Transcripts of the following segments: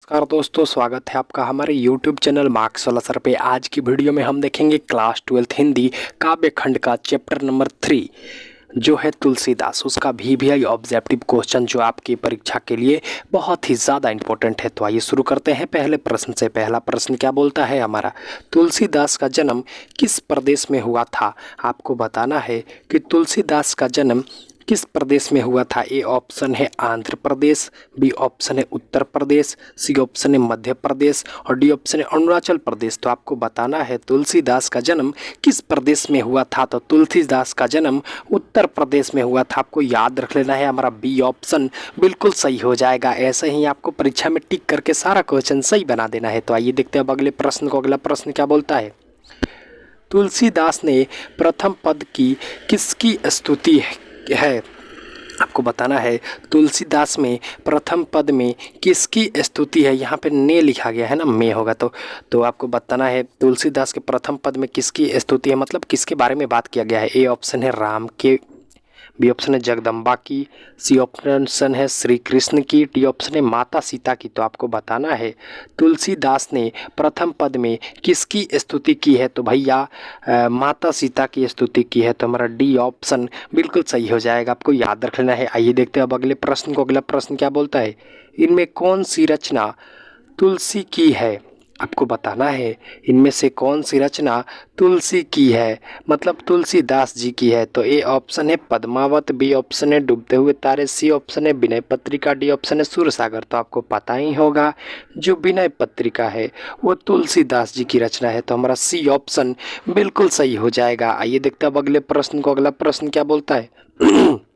नमस्कार दोस्तों, स्वागत है आपका हमारे YouTube चैनल मार्क्स वाला सर पे। आज की वीडियो में हम देखेंगे क्लास 12th हिंदी काव्य खंड का चैप्टर नंबर 3 जो है तुलसीदास, उसका VVI ऑब्जेक्टिव क्वेश्चन जो आपकी परीक्षा के लिए बहुत ही ज़्यादा इंपॉर्टेंट है। तो आइए शुरू करते हैं पहले प्रश्न से। पहला प्रश्न क्या बोलता है हमारा, तुलसीदास का जन्म किस प्रदेश में हुआ था। आपको बताना है कि तुलसीदास का जन्म किस प्रदेश में हुआ था। ए ऑप्शन है आंध्र प्रदेश, बी ऑप्शन है उत्तर प्रदेश, सी ऑप्शन है मध्य प्रदेश और डी ऑप्शन है अरुणाचल प्रदेश। तो आपको बताना है तुलसीदास का जन्म किस प्रदेश में हुआ था। तो तुलसीदास का जन्म उत्तर प्रदेश में हुआ था। आपको याद रख लेना है, हमारा बी ऑप्शन बिल्कुल सही हो जाएगा। ऐसे ही आपको परीक्षा में टिक करके सारा क्वेश्चन सही बना देना है। तो आइए देखते हैं अब अगले प्रश्न को। अगला प्रश्न क्या बोलता है, तुलसीदास ने प्रथम पद की किसकी स्तुति है। आपको बताना है तुलसीदास में प्रथम पद में किसकी स्तुति है। यहाँ पे ने लिखा गया है ना, में होगा तो आपको बताना है तुलसीदास के प्रथम पद में किसकी स्तुति है, मतलब किसके बारे में बात किया गया है। ए ऑप्शन है राम के, बी ऑप्शन है जगदम्बा की, सी ऑप्शन है श्री कृष्ण की, डी ऑप्शन है माता सीता की। तो आपको बताना है तुलसीदास ने प्रथम पद में किसकी स्तुति की है। तो भैया माता सीता की स्तुति की है। तो हमारा डी ऑप्शन बिल्कुल सही हो जाएगा, आपको याद रख लेना है। आइए देखते हैं अब अगले प्रश्न को। अगला प्रश्न क्या बोलता है, इनमें कौन सी रचना तुलसी की है। आपको बताना है इनमें से कौन सी रचना तुलसी की है, मतलब तुलसीदास जी की है। तो ए ऑप्शन है पद्मावत, बी ऑप्शन है डूबते हुए तारे, सी ऑप्शन है विनय पत्रिका, डी ऑप्शन है सूरसागर। तो आपको पता ही होगा जो विनय पत्रिका है वो तुलसीदास जी की रचना है। तो हमारा सी ऑप्शन बिल्कुल सही हो जाएगा। आइए देखते हैं अब अगले प्रश्न को। अगला प्रश्न क्या बोलता है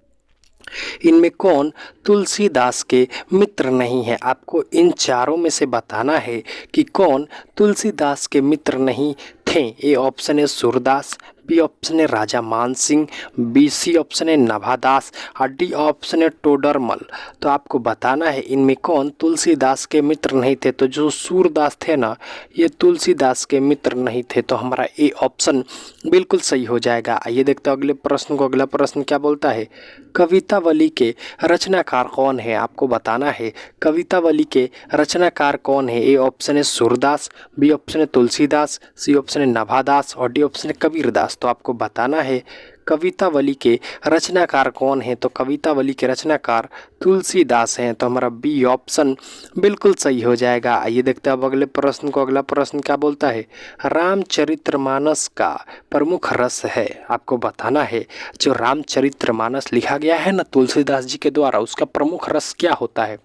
इनमें कौन तुलसीदास के मित्र नहीं है। आपको इन चारों में से बताना है कि कौन तुलसीदास के मित्र नहीं थे। ए ऑप्शन है सूरदास, बी ऑप्शन है राजा मान सिंह, बी सी ऑप्शन है नभादास और डी ऑप्शन है टोडरमल। तो आपको बताना है इनमें कौन तुलसीदास के मित्र नहीं थे। तो जो सूरदास थे ना, ये तुलसीदास के मित्र नहीं थे। तो हमारा ए ऑप्शन बिल्कुल सही हो जाएगा। आइए देखते हैं अगले प्रश्न को। अगला प्रश्न क्या बोलता है, कवितावली के रचनाकार कौन है। आपको बताना है कवितावली के रचनाकार कौन है। ए ऑप्शन है सूरदास, बी ऑप्शन है तुलसीदास, सी ऑप्शन है नभादास और डी ऑप्शन है कबीरदास। तो आपको बताना है कवितावली के रचनाकार कौन है। तो कवितावली के रचनाकार तुलसीदास हैं। तो हमारा बी ऑप्शन बिल्कुल सही हो जाएगा। आइए देखते हैं अब अगले प्रश्न को। अगला प्रश्न क्या बोलता है, रामचरितमानस का प्रमुख रस है। आपको बताना है जो रामचरितमानस लिखा गया है ना तुलसीदास जी के द्वारा, उसका प्रमुख रस क्या होता है।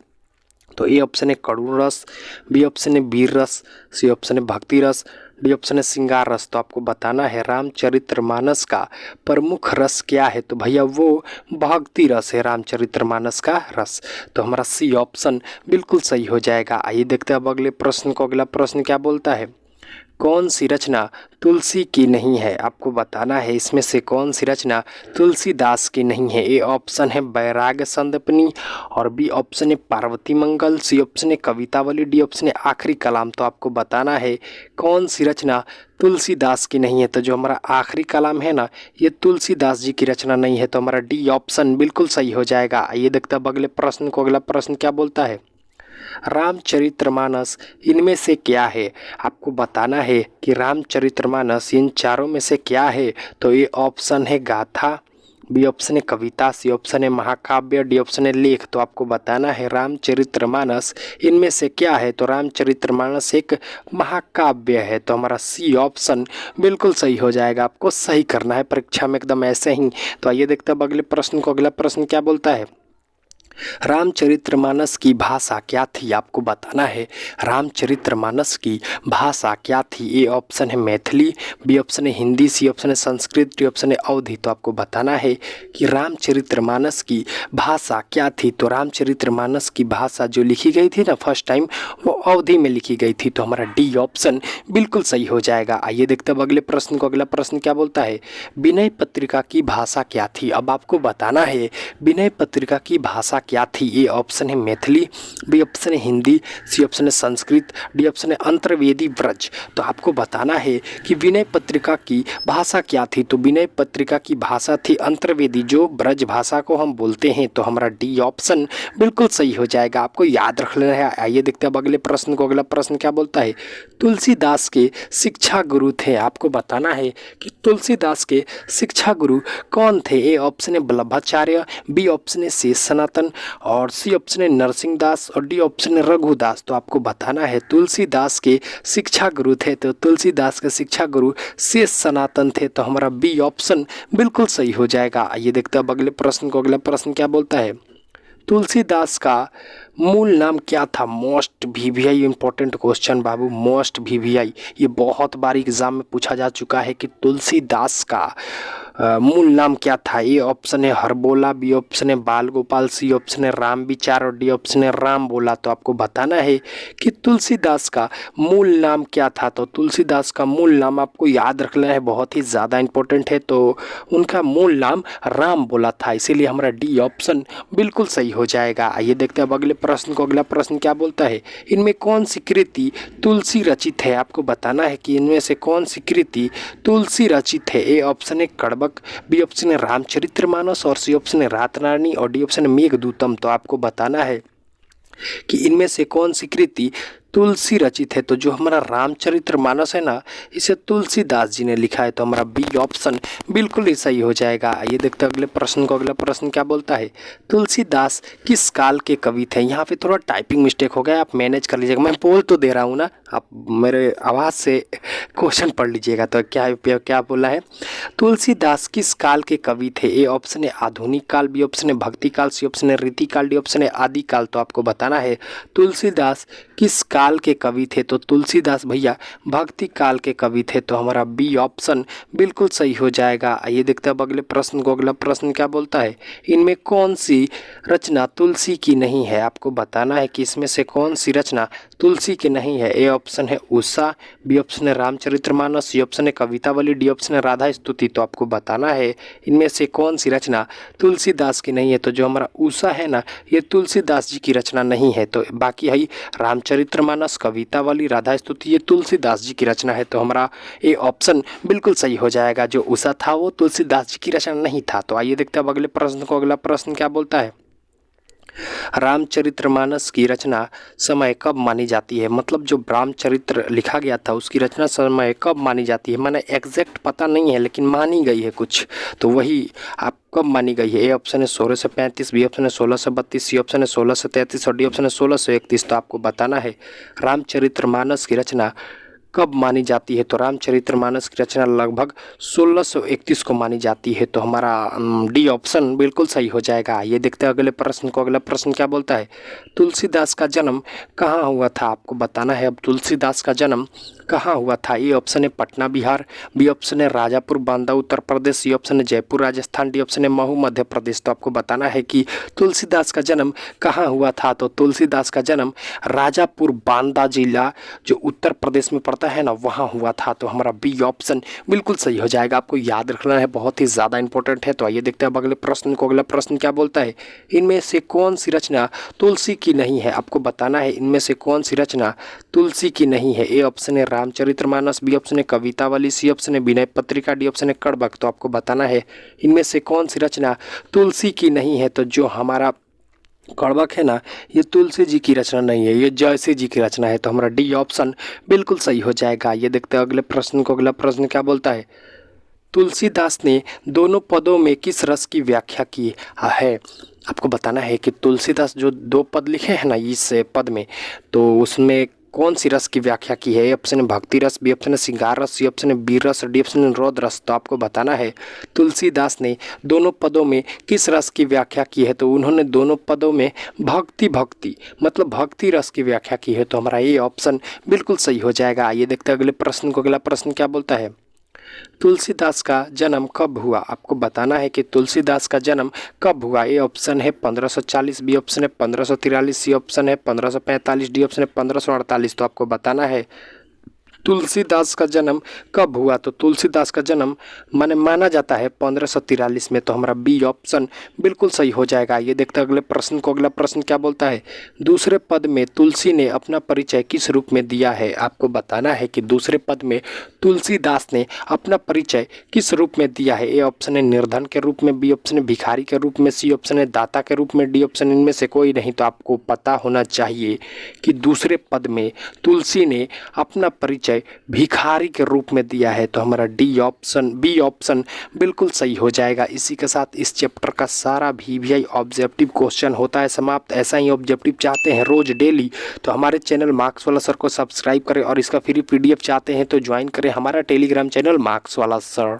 तो ए ऑप्शन है करुण रस, बी ऑप्शन है वीर रस, सी ऑप्शन है भक्ति रस, डी ऑप्शन है श्रृंगार रस। तो आपको बताना है रामचरितमानस का प्रमुख रस क्या है। तो भैया वो भक्ति रस है, रामचरितमानस का रस। तो हमारा सी ऑप्शन बिल्कुल सही हो जाएगा। आइए देखते हैं अब अगले प्रश्न को। अगला प्रश्न क्या बोलता है, कौन सी रचना तुलसी की नहीं है। आपको बताना है इसमें से कौन सी रचना तुलसीदास की नहीं है। ए ऑप्शन है वैराग्य संदीपनी और बी ऑप्शन है पार्वती मंगल, सी ऑप्शन है कवितावली, डी ऑप्शन है आखिरी कलाम। तो आपको बताना है कौन सी रचना तुलसीदास की नहीं है। तो जो हमारा आखिरी कलाम है ना, ये तुलसीदास जी की रचना नहीं है। तो हमारा डी ऑप्शन बिल्कुल सही हो जाएगा। आइए देखते हैं अब अगले प्रश्न को। अगला प्रश्न क्या बोलता है, रामचरितमानस इनमें से क्या है। आपको बताना है कि रामचरितमानस इन चारों में से क्या है। तो ये ऑप्शन है गाथा, बी ऑप्शन है कविता, सी ऑप्शन है महाकाव्य, डी ऑप्शन है लेख। तो आपको बताना है रामचरितमानस इनमें से क्या है। तो रामचरितमानस एक महाकाव्य है। तो हमारा सी ऑप्शन बिल्कुल सही हो जाएगा। आपको सही करना है परीक्षा में एकदम ऐसे ही। तो आइए देखते हैं अगले प्रश्न को। अगला प्रश्न क्या बोलता है, रामचरितमानस की भाषा क्या थी। आपको बताना है रामचरितमानस की भाषा क्या थी। ए ऑप्शन है मैथिली, बी ऑप्शन है हिंदी, सी ऑप्शन है संस्कृत, डी ऑप्शन है अवधी। तो आपको बताना है कि रामचरितमानस की भाषा क्या थी। तो रामचरितमानस की भाषा जो लिखी गई थी ना फर्स्ट टाइम, वो अवधी में लिखी गई थी। तो हमारा डी ऑप्शन बिल्कुल सही हो जाएगा। आइए देखते हैं अगले प्रश्न को। अगला प्रश्न क्या बोलता है, विनय पत्रिका की भाषा क्या थी। अब आपको बताना है विनय पत्रिका की भाषा क्या थी। ए ऑप्शन है मैथिली, बी ऑप्शन है हिंदी, सी ऑप्शन है संस्कृत, डी ऑप्शन है अंतर्वेदी ब्रज। तो आपको बताना है कि विनय पत्रिका की भाषा क्या थी। तो विनय पत्रिका की भाषा थी अंतर्वेदी, जो ब्रज भाषा को हम बोलते हैं। तो हमारा डी ऑप्शन बिल्कुल सही हो जाएगा। आपको याद रख लेना है। आइए देखते हैं अब अगले प्रश्न प्रश्न को अगला प्रश्न क्या बोलता है, तुलसीदास के शिक्षा गुरु थे। आपको बताना है कि तुलसीदास के शिक्षा गुरु कौन थे। ए ऑप्शन है वल्लभाचार्य, बी ऑप्शन है शेष सनातन और सी ऑप्शन है नरसिंह दास और डी ऑप्शन है रघुदास। तो आपको बताना है तुलसीदास के शिक्षा गुरु थे, तो तुलसीदास के शिक्षा गुरु शेष सनातन थे। तो हमारा बी ऑप्शन बिल्कुल सही हो जाएगा। आइए देखते हैं अब अगले प्रश्न को। अगला प्रश्न क्या बोलता है, तुलसीदास का मूल नाम क्या था। मोस्ट वीवीआई इंपॉर्टेंट क्वेश्चन बाबू, मोस्ट वीवीआई, ये बहुत बार एग्जाम में पूछा जा चुका है कि तुलसीदास का मूल नाम क्या था। ए ऑप्शन है हरबोला, बी ऑप्शन है बाल गोपाल, सी ऑप्शन है राम विचार और डी ऑप्शन है राम बोला। तो आपको बताना है कि तुलसीदास का मूल नाम क्या था। तो तुलसीदास का मूल नाम आपको याद रखना है, बहुत ही ज़्यादा इंपॉर्टेंट है। तो उनका मूल नाम राम बोला था, इसीलिए हमारा डी ऑप्शन बिल्कुल सही हो जाएगा। आइए देखते हैं अब अगले प्रश्न को। अगला प्रश्न क्या बोलता है, इनमें कौन सी कृति तुलसी रचित है। आपको बताना है कि इनमें से कौन सी कृति तुलसी रचित है। ए ऑप्शन है कड़बक, बी ऑप्शन है रामचरितमानस और सी ऑप्शन है रातरानी और डी ऑप्शन है मेघदूतम। तो आपको बताना है कि इनमें से कौन सी कृति तुलसी रचित है। तो जो हमारा रामचरितमानस है ना, इसे तुलसीदास जी ने लिखा है। तो हमारा बी ऑप्शन बिल्कुल ही सही हो जाएगा। आइए देखते हैं अगले प्रश्न को। अगला प्रश्न क्या बोलता है, तुलसीदास किस काल के कवि थे। यहाँ पे थोड़ा टाइपिंग मिस्टेक हो गया, आप मैनेज कर लीजिएगा। मैं बोल तो दे रहा हूँ ना, आप मेरे आवाज़ से क्वेश्चन पढ़ लीजिएगा। तो क्या बोला है, तुलसीदास किस काल के कवि थे। ए ऑप्शन है आधुनिक काल, बी ऑप्शन है भक्ति काल, सी ऑप्शन है रीति काल, डी ऑप्शन है आदि काल। तो आपको बताना है तुलसीदास किस काल के कवि थे। तो तुलसीदास भैया भक्ति काल के कवि थे। तो हमारा बी ऑप्शन बिल्कुल सही हो जाएगा। आइए देखते हैं अब अगले प्रश्न को। अगला प्रश्न क्या बोलता है, इनमें कौन सी रचना तुलसी की नहीं है। आपको बताना है कि इसमें से कौन सी रचना तुलसी की नहीं है। ए ऑप्शन है उषा, बी ऑप्शन है रामचरितमानस, सी ऑप्शन है कवितावली, डी ऑप्शन है राधा स्तुति। तो आपको बताना है इनमें से कौन सी रचना तुलसीदास की नहीं है। तो जो हमारा उषा है ना, ये तुलसीदास जी की रचना नहीं है। तो बाकी है रामचरितमानस, कवितावली, राधा स्तुति, ये तुलसीदास जी की रचना है। तो हमारा ए ऑप्शन बिल्कुल सही हो जाएगा। जो उषा था वो तुलसीदास जी की रचना नहीं था। तो आइए देखते हैं अब अगले प्रश्न को। अगला प्रश्न क्या बोलता है, रामचरितमानस की रचना समय कब मानी जाती है। मतलब जो रामचरित्र लिखा गया था उसकी रचना समय कब मानी जाती है। मैंने एग्जैक्ट पता नहीं है, लेकिन मानी गई है कुछ, तो वही आप कब मानी गई है। ए ऑप्शन है 1635, बी ऑप्शन है 1632, सी ऑप्शन है 1633 और डी ऑप्शन है 1631। तो आपको बताना है रामचरितमानस की रचना कब मानी जाती है। तो रामचरितमानस की रचना लगभग 1631 को मानी जाती है। तो हमारा डी ऑप्शन बिल्कुल सही हो जाएगा। ये देखते हैं अगले प्रश्न को। अगला प्रश्न क्या बोलता है, तुलसीदास का जन्म कहाँ हुआ था। आपको बताना है अब तुलसीदास का जन्म कहाँ हुआ था। ए ऑप्शन है पटना बिहार, बी ऑप्शन है राजापुर बांदा उत्तर प्रदेश, सी ऑप्शन है जयपुर राजस्थान, डी ऑप्शन है महू मध्य प्रदेश। तो आपको बताना है कि तुलसीदास का जन्म कहाँ हुआ था। तो तुलसीदास का जन्म राजापुर बांदा जिला जो उत्तर प्रदेश में पड़ता है ना, वहाँ हुआ था। तो हमारा बी ऑप्शन बिल्कुल सही हो जाएगा। आपको याद रखना है, बहुत ही ज़्यादा इंपॉर्टेंट है। तो आइए देखते हैं अब अगले प्रश्न को। अगला प्रश्न क्या बोलता है, इनमें से कौन सी रचना तुलसी की नहीं है। आपको बताना है इनमें से कौन सी रचना तुलसी की नहीं है। ए ऑप्शन है रामचरितमानस, बी ऑप्शन है कवितावली, सी ऑप्शन है विनय पत्रिका, डी ऑप्शन है कड़बक। तो आपको बताना है इनमें से कौन सी रचना तुलसी की नहीं है। तो जो हमारा कड़बक है ना, ये तुलसी जी की रचना नहीं है, ये जयसी जी की रचना है। तो हमारा डी ऑप्शन बिल्कुल सही हो जाएगा। ये देखते हैं अगले प्रश्न को। अगला प्रश्न क्या बोलता है, तुलसीदास ने दोनों पदों में किस रस की व्याख्या की है। आपको बताना है कि तुलसीदास जो दो पद लिखे हैं ना इस पद में, तो उसमें कौन सी रस की व्याख्या की है। ए ऑप्शन है भक्ति रस, बी ऑप्शन है श्रृंगार रस, सी ऑप्शन है वीर रस, डी ऑप्शन है रौद्र रस। तो आपको बताना है तुलसीदास ने दोनों पदों में किस रस की व्याख्या की है। तो उन्होंने दोनों पदों में भक्ति मतलब भक्ति रस की व्याख्या की है। तो हमारा ये ऑप्शन बिल्कुल सही हो जाएगा। आइए देखते हैं अगले प्रश्न को। अगला प्रश्न क्या बोलता है, तुलसीदास का जन्म कब हुआ। आपको बताना है कि तुलसीदास का जन्म कब हुआ। ए ऑप्शन है 1540, बी ऑप्शन है 1543, सी ऑप्शन है 1545, डी ऑप्शन है 1548। तो आपको बताना है तुलसीदास का जन्म कब हुआ? तो तुलसीदास का जन्म माना जाता है 1543 में। तो हमारा बी ऑप्शन बिल्कुल सही हो जाएगा। ये देखते हैं अगले प्रश्न को। अगला प्रश्न क्या बोलता है? दूसरे पद में तुलसी ने अपना परिचय किस रूप में दिया है? आपको बताना है कि दूसरे पद में तुलसीदास ने अपना परिचय किस रूप में दिया है। ए ऑप्शन है निर्धन के रूप में, बी ऑप्शन है भिखारी के रूप में, सी ऑप्शन है दाता के रूप में, डी ऑप्शन इनमें से कोई नहीं। तो आपको पता होना चाहिए कि दूसरे पद में तुलसी ने अपना परिचय भिखारी के रूप में दिया है। तो हमारा बी ऑप्शन बिल्कुल सही हो जाएगा। इसी के साथ इस चैप्टर का सारा VVI ऑब्जेक्टिव क्वेश्चन होता है समाप्त। ऐसा ही ऑब्जेक्टिव चाहते हैं रोज डेली तो हमारे चैनल मार्क्स वाला सर को सब्सक्राइब करें, और इसका फ्री PDF चाहते हैं तो ज्वाइन करें हमारा टेलीग्राम चैनल मार्क्स वाला सर।